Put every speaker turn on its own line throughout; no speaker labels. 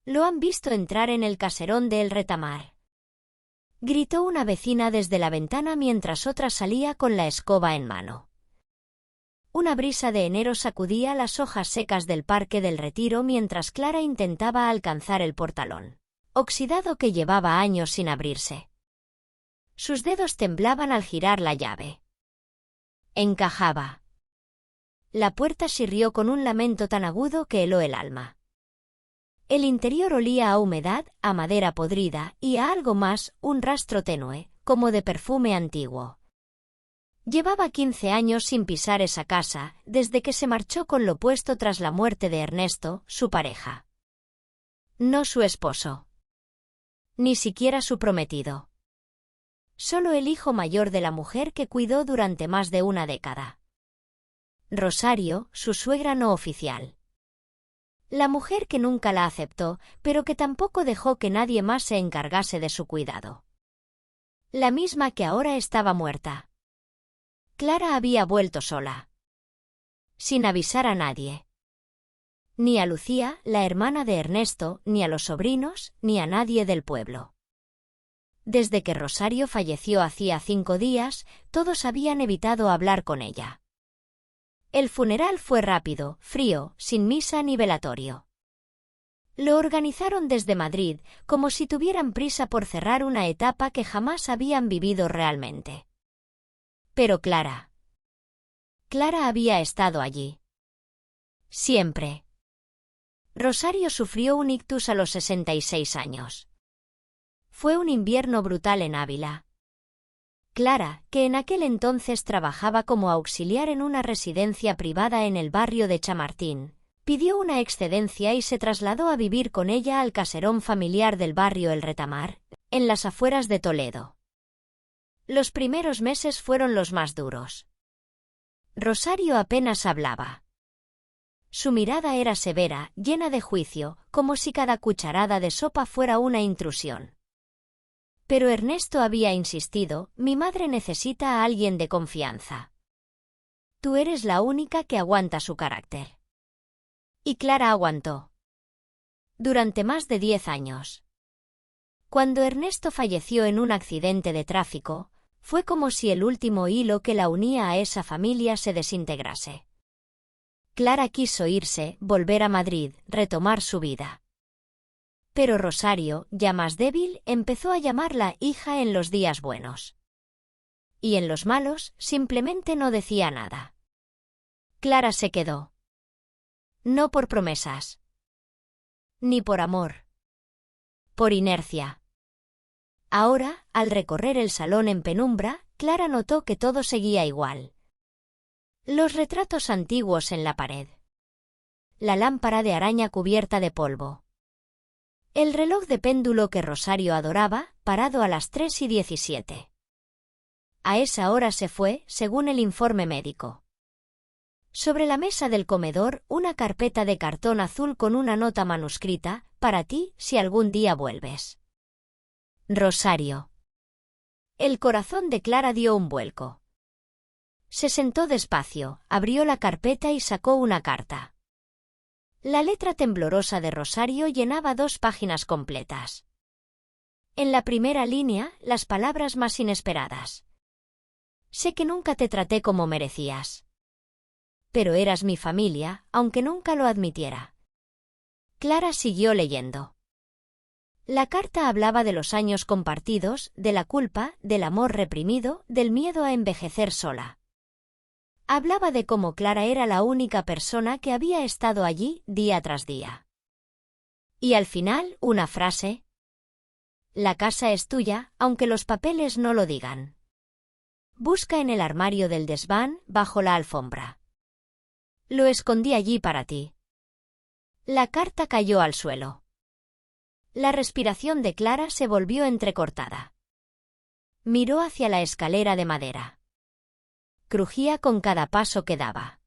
Lo han visto entrar en el caserón de El Retamar, gritó una vecina desde la ventana mientras otra salía con la escoba en mano. Una brisa de enero sacudía las hojas secas del Parque del Retiro mientras Clara intentaba alcanzar el portalón oxidado que llevaba años sin abrirse. Sus dedos temblaban al girar la llave. Encajaba. La puerta chirrió con un lamento tan agudo que heló el alma. El interior olía a humedad, a madera podrida y a algo más, un rastro tenue, como de perfume antiguo. Llevaba 15 años sin pisar esa casa, desde que se marchó con lo puesto tras la muerte de Ernesto, su pareja. No su esposo. Ni siquiera su prometido. Solo el hijo mayor de la mujer que cuidó durante más de una década. Rosario, su suegra no oficial. La mujer que nunca la aceptó, pero que tampoco dejó que nadie más se encargase de su cuidado. La misma que ahora estaba muerta. Clara había vuelto sola. Sin avisar a nadie. Ni a Lucía, la hermana de Ernesto, ni a los sobrinos, ni a nadie del pueblo. Desde que Rosario falleció hacía 5 días, todos habían evitado hablar con ella. El funeral fue rápido, frío, sin misa ni velatorio. Lo organizaron desde Madrid, como si tuvieran prisa por cerrar una etapa que jamás habían vivido realmente. Pero Clara había estado allí. Siempre. Rosario sufrió un ictus a los 66 años. Fue un invierno brutal en Ávila. Clara, que en aquel entonces trabajaba como auxiliar en una residencia privada en el barrio de Chamartín, pidió una excedencia y se trasladó a vivir con ella al caserón familiar del barrio El Retamar, en las afueras de Toledo. Los primeros meses fueron los más duros. Rosario apenas hablaba. Su mirada era severa, llena de juicio, como si cada cucharada de sopa fuera una intrusión. Pero Ernesto había insistido: mi madre necesita a alguien de confianza. Tú eres la única que aguanta su carácter. Y Clara aguantó. Durante más de 10 años. Cuando Ernesto falleció en un accidente de tráfico, fue como si el último hilo que la unía a esa familia se desintegrase. Clara quiso irse, volver a Madrid, retomar su vida. Pero Rosario, ya más débil, empezó a llamarla hija en los días buenos. Y en los malos, simplemente no decía nada. Clara se quedó. No por promesas. Ni por amor. Por inercia. Ahora, al recorrer el salón en penumbra, Clara notó que todo seguía igual. Los retratos antiguos en la pared. La lámpara de araña cubierta de polvo. El reloj de péndulo que Rosario adoraba, parado a las 3:17. A esa hora se fue, según el informe médico. Sobre la mesa del comedor, una carpeta de cartón azul con una nota manuscrita: para ti, si algún día vuelves. Rosario. El corazón de Clara dio un vuelco. Se sentó despacio, abrió la carpeta y sacó una carta. La letra temblorosa de Rosario llenaba 2 páginas completas. En la primera línea, las palabras más inesperadas. Sé que nunca te traté como merecías. Pero eras mi familia, aunque nunca lo admitiera. Clara siguió leyendo. La carta hablaba de los años compartidos, de la culpa, del amor reprimido, del miedo a envejecer sola. Hablaba de cómo Clara era la única persona que había estado allí, día tras día. Y al final, una frase: la casa es tuya, aunque los papeles no lo digan. Busca en el armario del desván, bajo la alfombra. Lo escondí allí para ti. La carta cayó al suelo. La respiración de Clara se volvió entrecortada. Miró hacia la escalera de madera. Crujía con cada paso que daba.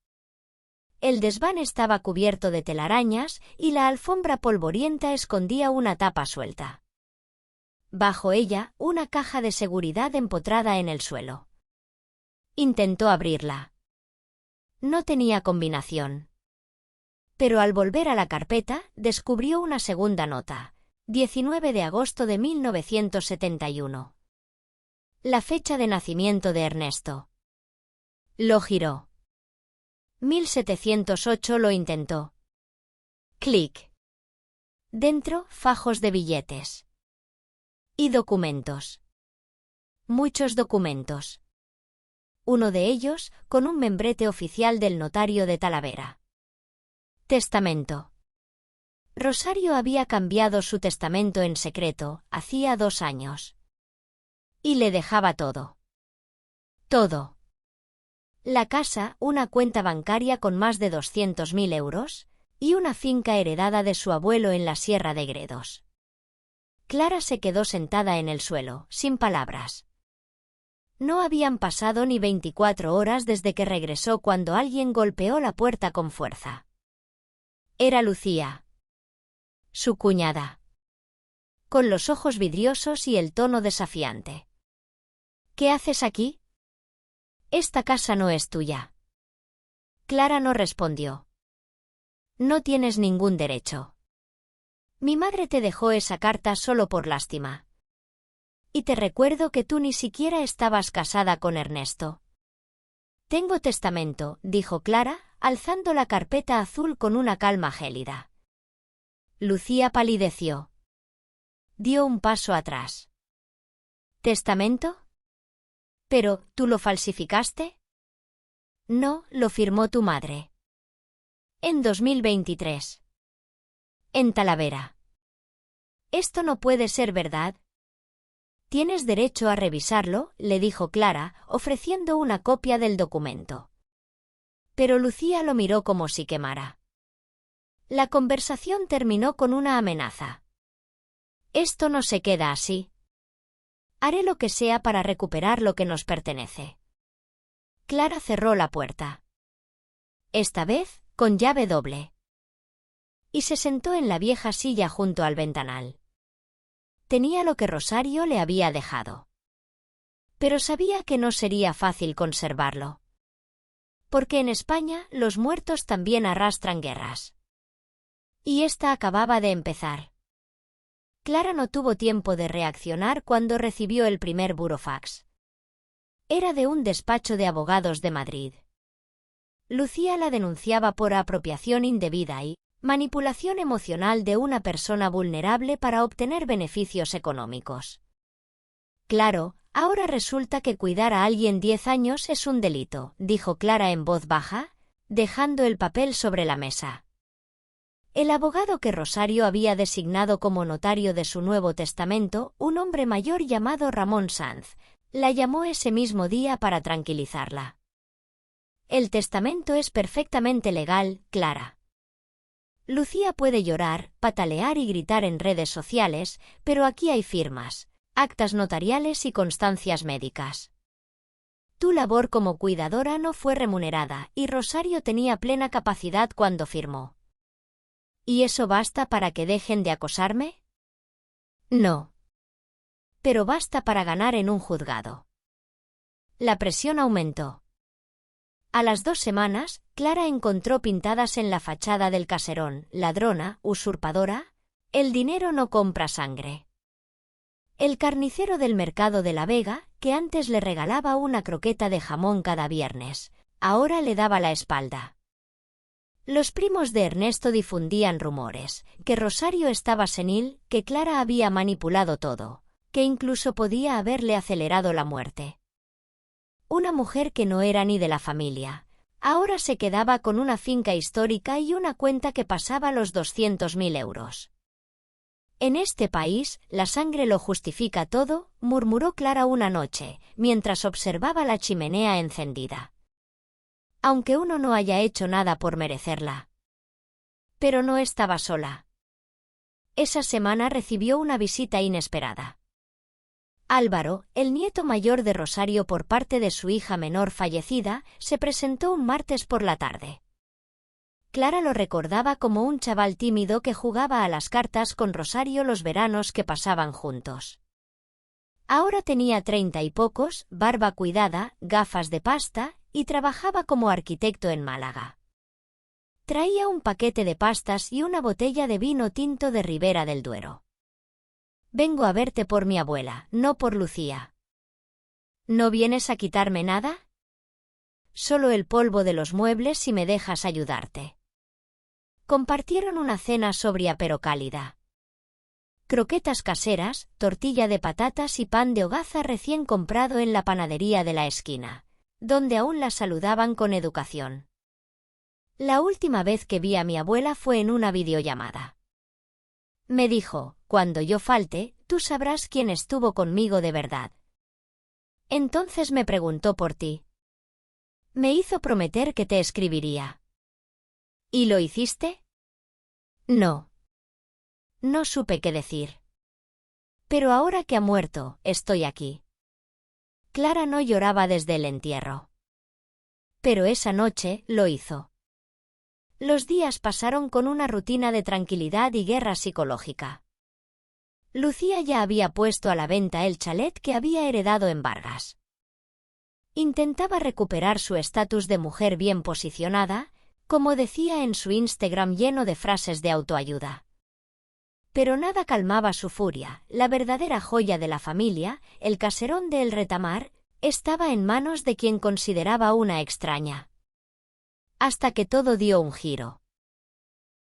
El desván estaba cubierto de telarañas y la alfombra polvorienta escondía una tapa suelta. Bajo ella, una caja de seguridad empotrada en el suelo. Intentó abrirla. No tenía combinación. Pero al volver a la carpeta, descubrió una segunda nota. 19 de agosto de 1971. La fecha de nacimiento de Ernesto. Lo giró. 1708 lo intentó. Clic. Dentro, fajos de billetes. Y documentos. Muchos documentos. Uno de ellos, con un membrete oficial del notario de Talavera. Testamento. Rosario había cambiado su testamento en secreto, hacía 2 años. Y le dejaba todo. Todo. La casa, una cuenta bancaria con más de 200.000 euros, y una finca heredada de su abuelo en la Sierra de Gredos. Clara se quedó sentada en el suelo, sin palabras. No habían pasado ni 24 horas desde que regresó cuando alguien golpeó la puerta con fuerza. Era Lucía. Su cuñada. Con los ojos vidriosos y el tono desafiante. ¿Qué haces aquí? Esta casa no es tuya. Clara no respondió. No tienes ningún derecho. Mi madre te dejó esa carta solo por lástima. Y te recuerdo que tú ni siquiera estabas casada con Ernesto. Tengo testamento, dijo Clara, alzando la carpeta azul con una calma gélida. Lucía palideció. Dio un paso atrás. ¿Testamento? ¿Pero tú lo falsificaste? No, lo firmó tu madre. En 2023. En Talavera. Esto no puede ser verdad. Tienes derecho a revisarlo, le dijo Clara, ofreciendo una copia del documento. Pero Lucía lo miró como si quemara. La conversación terminó con una amenaza. Esto no se queda así. Haré lo que sea para recuperar lo que nos pertenece. Clara cerró la puerta. Esta vez, con llave doble. Y se sentó en la vieja silla junto al ventanal. Tenía lo que Rosario le había dejado. Pero sabía que no sería fácil conservarlo. Porque en España los muertos también arrastran guerras. Y esta acababa de empezar. Clara no tuvo tiempo de reaccionar cuando recibió el primer burofax. Era de un despacho de abogados de Madrid. Lucía la denunciaba por apropiación indebida y manipulación emocional de una persona vulnerable para obtener beneficios económicos. Claro, ahora resulta que cuidar a alguien 10 años es un delito, dijo Clara en voz baja, dejando el papel sobre la mesa. El abogado que Rosario había designado como notario de su nuevo testamento, un hombre mayor llamado Ramón Sanz, la llamó ese mismo día para tranquilizarla. El testamento es perfectamente legal, Clara. Lucía puede llorar, patalear y gritar en redes sociales, pero aquí hay firmas, actas notariales y constancias médicas. Tu labor como cuidadora no fue remunerada y Rosario tenía plena capacidad cuando firmó. ¿Y eso basta para que dejen de acosarme? No. Pero basta para ganar en un juzgado. La presión aumentó. A las 2 semanas, Clara encontró pintadas en la fachada del caserón: ladrona, usurpadora, el dinero no compra sangre. El carnicero del mercado de La Vega, que antes le regalaba una croqueta de jamón cada viernes, ahora le daba la espalda. Los primos de Ernesto difundían rumores, que Rosario estaba senil, que Clara había manipulado todo, que incluso podía haberle acelerado la muerte. Una mujer que no era ni de la familia. Ahora se quedaba con una finca histórica y una cuenta que pasaba los 200.000 euros. En este país, la sangre lo justifica todo, murmuró Clara una noche, mientras observaba la chimenea encendida. Aunque uno no haya hecho nada por merecerla. Pero no estaba sola. Esa semana recibió una visita inesperada. Álvaro, el nieto mayor de Rosario por parte de su hija menor fallecida, se presentó un martes por la tarde. Clara lo recordaba como un chaval tímido que jugaba a las cartas con Rosario los veranos que pasaban juntos. Ahora tenía 30 y pocos, barba cuidada, gafas de pasta, y trabajaba como arquitecto en Málaga. Traía un paquete de pastas y una botella de vino tinto de Ribera del Duero. Vengo a verte por mi abuela, no por Lucía. ¿No vienes a quitarme nada? Solo el polvo de los muebles si me dejas ayudarte. Compartieron una cena sobria pero cálida. Croquetas caseras, tortilla de patatas y pan de hogaza recién comprado en la panadería de la esquina, donde aún la saludaban con educación. La última vez que vi a mi abuela fue en una videollamada. Me dijo, cuando yo falte, tú sabrás quién estuvo conmigo de verdad. Entonces me preguntó por ti. Me hizo prometer que te escribiría. ¿Y lo hiciste? No. No supe qué decir. Pero ahora que ha muerto, estoy aquí. Clara no lloraba desde el entierro. Pero esa noche lo hizo. Los días pasaron con una rutina de tranquilidad y guerra psicológica. Lucía ya había puesto a la venta el chalet que había heredado en Vargas. Intentaba recuperar su estatus de mujer bien posicionada, como decía en su Instagram lleno de frases de autoayuda. Pero nada calmaba su furia. La verdadera joya de la familia, el caserón de El Retamar, estaba en manos de quien consideraba una extraña. Hasta que todo dio un giro.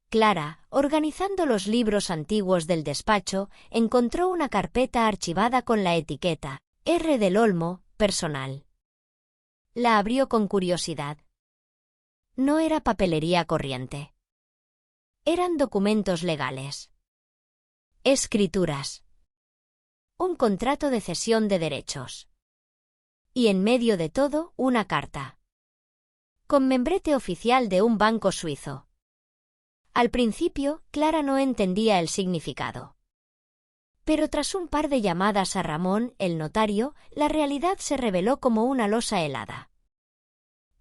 Clara, organizando los libros antiguos del despacho, encontró una carpeta archivada con la etiqueta R. del Olmo, personal. La abrió con curiosidad. No era papelería corriente. Eran documentos legales. Escrituras. Un contrato de cesión de derechos. Y en medio de todo, una carta. Con membrete oficial de un banco suizo. Al principio, Clara no entendía el significado. Pero tras un par de llamadas a Ramón, el notario, la realidad se reveló como una losa helada.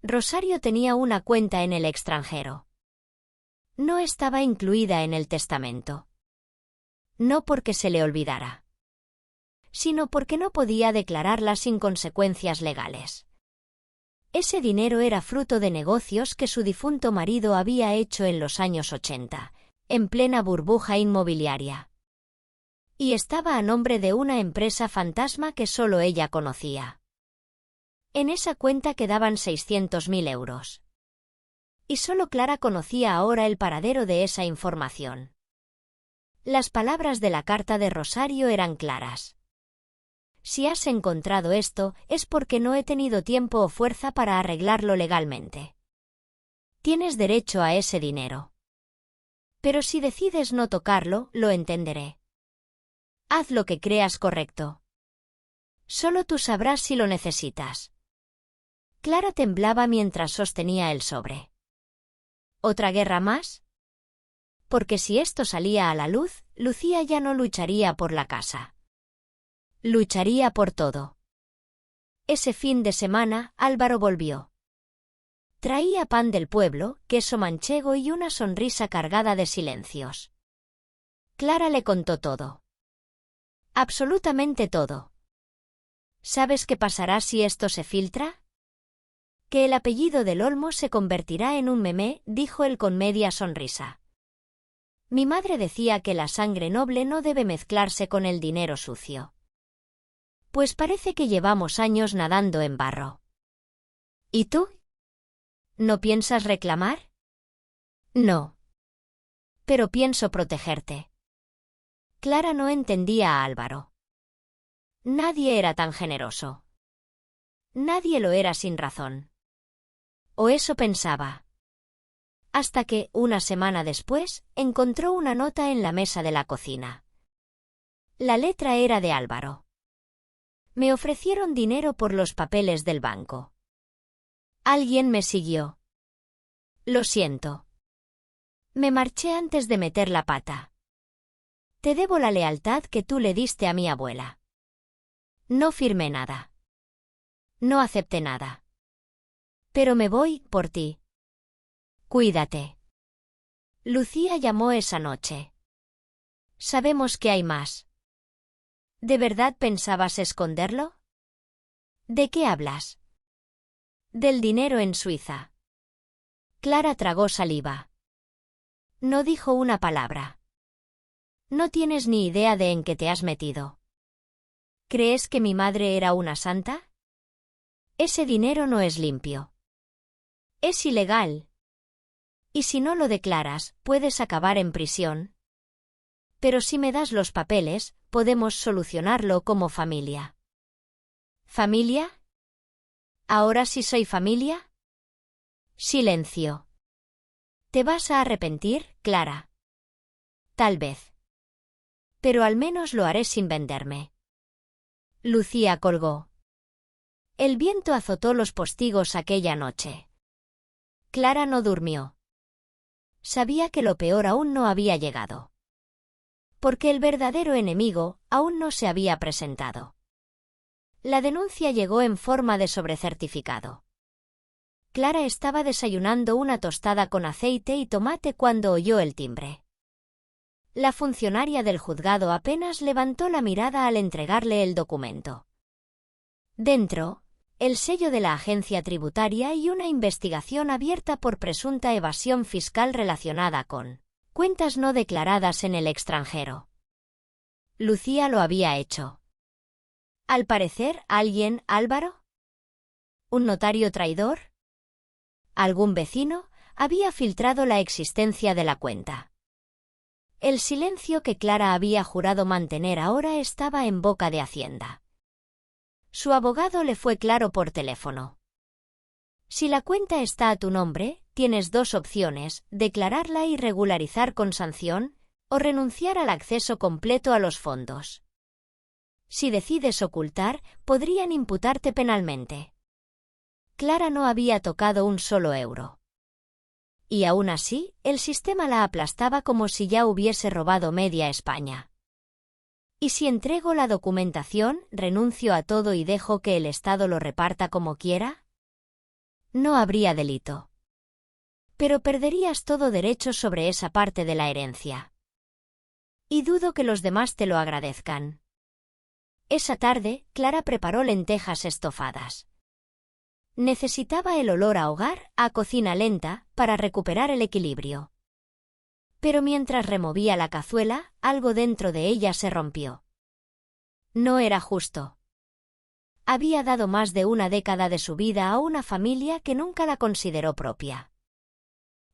Rosario tenía una cuenta en el extranjero. No estaba incluida en el testamento. No porque se le olvidara, sino porque no podía declararla sin consecuencias legales. Ese dinero era fruto de negocios que su difunto marido había hecho en los años 80, en plena burbuja inmobiliaria. Y estaba a nombre de una empresa fantasma que solo ella conocía. En esa cuenta quedaban 600.000 euros. Y solo Clara conocía ahora el paradero de esa información. Las palabras de la carta de Rosario eran claras. Si has encontrado esto, es porque no he tenido tiempo o fuerza para arreglarlo legalmente. Tienes derecho a ese dinero. Pero si decides no tocarlo, lo entenderé. Haz lo que creas correcto. Solo tú sabrás si lo necesitas. Clara temblaba mientras sostenía el sobre. ¿Otra guerra más? Porque si esto salía a la luz, Lucía ya no lucharía por la casa. Lucharía por todo. Ese fin de semana, Álvaro volvió. Traía pan del pueblo, queso manchego y una sonrisa cargada de silencios. Clara le contó todo. Absolutamente todo. ¿Sabes qué pasará si esto se filtra? Que el apellido del Olmo se convertirá en un meme, dijo él con media sonrisa. Mi madre decía que la sangre noble no debe mezclarse con el dinero sucio. Pues parece que llevamos años nadando en barro. ¿Y tú? ¿No piensas reclamar? No. Pero pienso protegerte. Clara no entendía a Álvaro. Nadie era tan generoso. Nadie lo era sin razón. O eso pensaba. Hasta que, una semana después, encontró una nota en la mesa de la cocina. La letra era de Álvaro. Me ofrecieron dinero por los papeles del banco. Alguien me siguió. Lo siento. Me marché antes de meter la pata. Te debo la lealtad que tú le diste a mi abuela. No firmé nada. No acepté nada. Pero me voy por ti. Cuídate. Lucía llamó esa noche. Sabemos que hay más. ¿De verdad pensabas esconderlo? ¿De qué hablas? Del dinero en Suiza. Clara tragó saliva. No dijo una palabra. No tienes ni idea de en qué te has metido. ¿Crees que mi madre era una santa? Ese dinero no es limpio. Es ilegal. Y si no lo declaras, puedes acabar en prisión. Pero si me das los papeles, podemos solucionarlo como familia. ¿Familia? ¿Ahora sí soy familia? Silencio. ¿Te vas a arrepentir, Clara? Tal vez. Pero al menos lo haré sin venderme. Lucía colgó. El viento azotó los postigos aquella noche. Clara no durmió. Sabía que lo peor aún no había llegado. Porque el verdadero enemigo aún no se había presentado. La denuncia llegó en forma de sobrecertificado. Clara estaba desayunando una tostada con aceite y tomate cuando oyó el timbre. La funcionaria del juzgado apenas levantó la mirada al entregarle el documento. Dentro, el sello de la agencia tributaria y una investigación abierta por presunta evasión fiscal relacionada con cuentas no declaradas en el extranjero. Lucía lo había hecho. Al parecer, ¿alguien, Álvaro? ¿Un notario traidor? ¿Algún vecino? Había filtrado la existencia de la cuenta. El silencio que Clara había jurado mantener ahora estaba en boca de Hacienda. Su abogado le fue claro por teléfono. Si la cuenta está a tu nombre, tienes dos opciones: declararla y regularizar con sanción, o renunciar al acceso completo a los fondos. Si decides ocultar, podrían imputarte penalmente. Clara no había tocado un solo euro. Y aún así, el sistema la aplastaba como si ya hubiese robado media España. ¿Y si entrego la documentación, renuncio a todo y dejo que el Estado lo reparta como quiera? No habría delito. Pero perderías todo derecho sobre esa parte de la herencia. Y dudo que los demás te lo agradezcan. Esa tarde, Clara preparó lentejas estofadas. Necesitaba el olor a hogar, a cocina lenta, para recuperar el equilibrio. Pero mientras removía la cazuela, algo dentro de ella se rompió. No era justo. Había dado más de una década de su vida a una familia que nunca la consideró propia.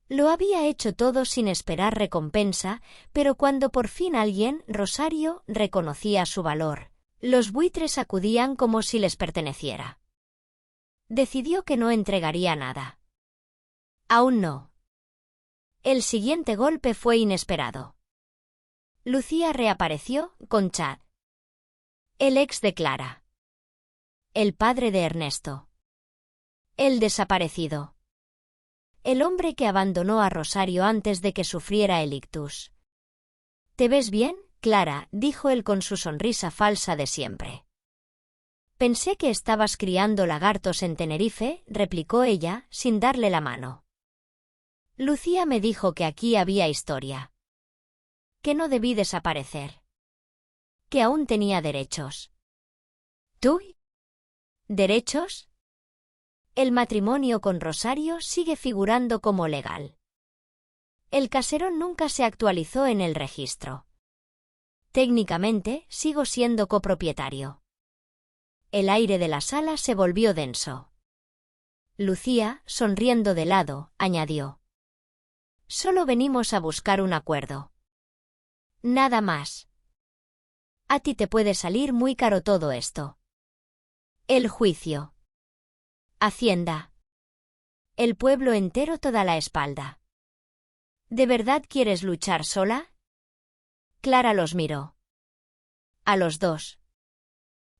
Lo había hecho todo sin esperar recompensa, pero cuando por fin alguien, Rosario, reconocía su valor, los buitres acudían como si les perteneciera. Decidió que no entregaría nada. Aún no. El siguiente golpe fue inesperado. Lucía reapareció con Chad. El ex de Clara. El padre de Ernesto. El desaparecido. El hombre que abandonó a Rosario antes de que sufriera el ictus. ¿Te ves bien, Clara?, dijo él con su sonrisa falsa de siempre. Pensé que estabas criando lagartos en Tenerife, replicó ella, sin darle la mano. Lucía me dijo que aquí había historia. Que no debí desaparecer. Que aún tenía derechos. ¿Tú? ¿Derechos? El matrimonio con Rosario sigue figurando como legal. El caserón nunca se actualizó en el registro. Técnicamente, sigo siendo copropietario. El aire de la sala se volvió denso. Lucía, sonriendo de lado, añadió: Solo venimos a buscar un acuerdo. Nada más. A ti te puede salir muy caro todo esto. El juicio. Hacienda. El pueblo entero toda la espalda. ¿De verdad quieres luchar sola? Clara los miró. A los dos.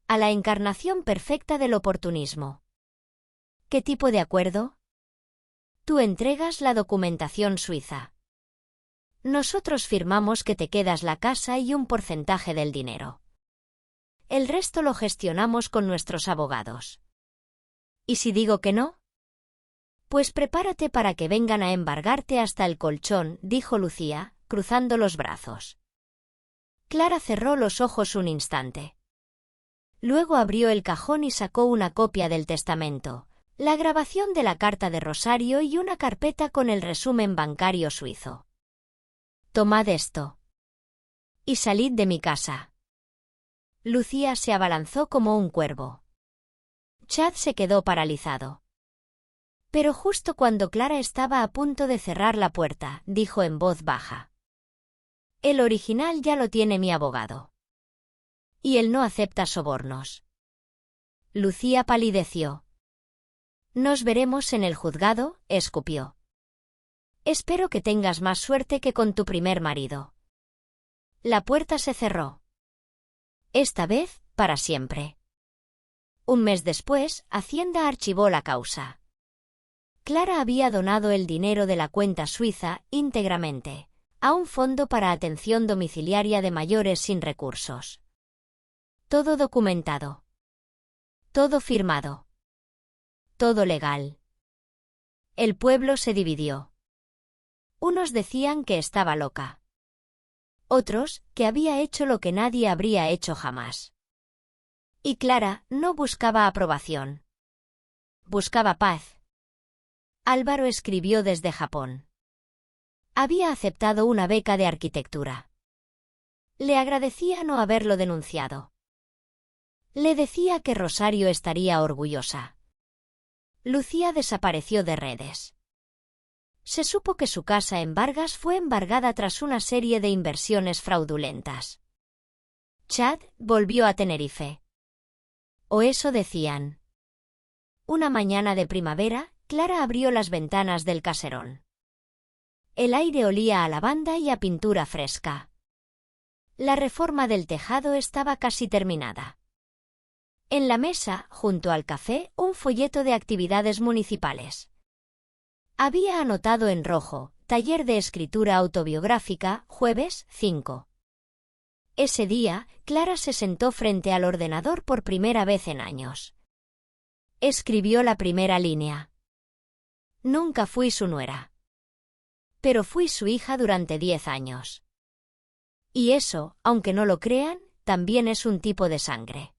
A la encarnación perfecta del oportunismo. ¿Qué tipo de acuerdo? Tú entregas la documentación suiza. Nosotros firmamos que te quedas la casa y un porcentaje del dinero. El resto lo gestionamos con nuestros abogados. ¿Y si digo que no? Pues prepárate para que vengan a embargarte hasta el colchón, dijo Lucía, cruzando los brazos. Clara cerró los ojos un instante. Luego abrió el cajón y sacó una copia del testamento, la grabación de la carta de Rosario y una carpeta con el resumen bancario suizo. Tomad esto. Y salid de mi casa. Lucía se abalanzó como un cuervo. Chad se quedó paralizado. Pero justo cuando Clara estaba a punto de cerrar la puerta, dijo en voz baja: El original ya lo tiene mi abogado. Y él no acepta sobornos. Lucía palideció. Nos veremos en el juzgado, escupió. Espero que tengas más suerte que con tu primer marido. La puerta se cerró. Esta vez, para siempre. Un mes después, Hacienda archivó la causa. Clara había donado el dinero de la cuenta suiza, íntegramente, a un fondo para atención domiciliaria de mayores sin recursos. Todo documentado. Todo firmado. Todo legal. El pueblo se dividió. Unos decían que estaba loca. Otros, que había hecho lo que nadie habría hecho jamás. Y Clara no buscaba aprobación. Buscaba paz. Álvaro escribió desde Japón. Había aceptado una beca de arquitectura. Le agradecía no haberlo denunciado. Le decía que Rosario estaría orgullosa. Lucía desapareció de redes. Se supo que su casa en Vargas fue embargada tras una serie de inversiones fraudulentas. Chad volvió a Tenerife. O eso decían. Una mañana de primavera, Clara abrió las ventanas del caserón. El aire olía a lavanda y a pintura fresca. La reforma del tejado estaba casi terminada. En la mesa, junto al café, un folleto de actividades municipales. Había anotado en rojo: taller de escritura autobiográfica, jueves 5. Ese día, Clara se sentó frente al ordenador por primera vez en años. Escribió la primera línea. Nunca fui su nuera. Pero fui su hija durante 10 años. Y eso, aunque no lo crean, también es un tipo de sangre.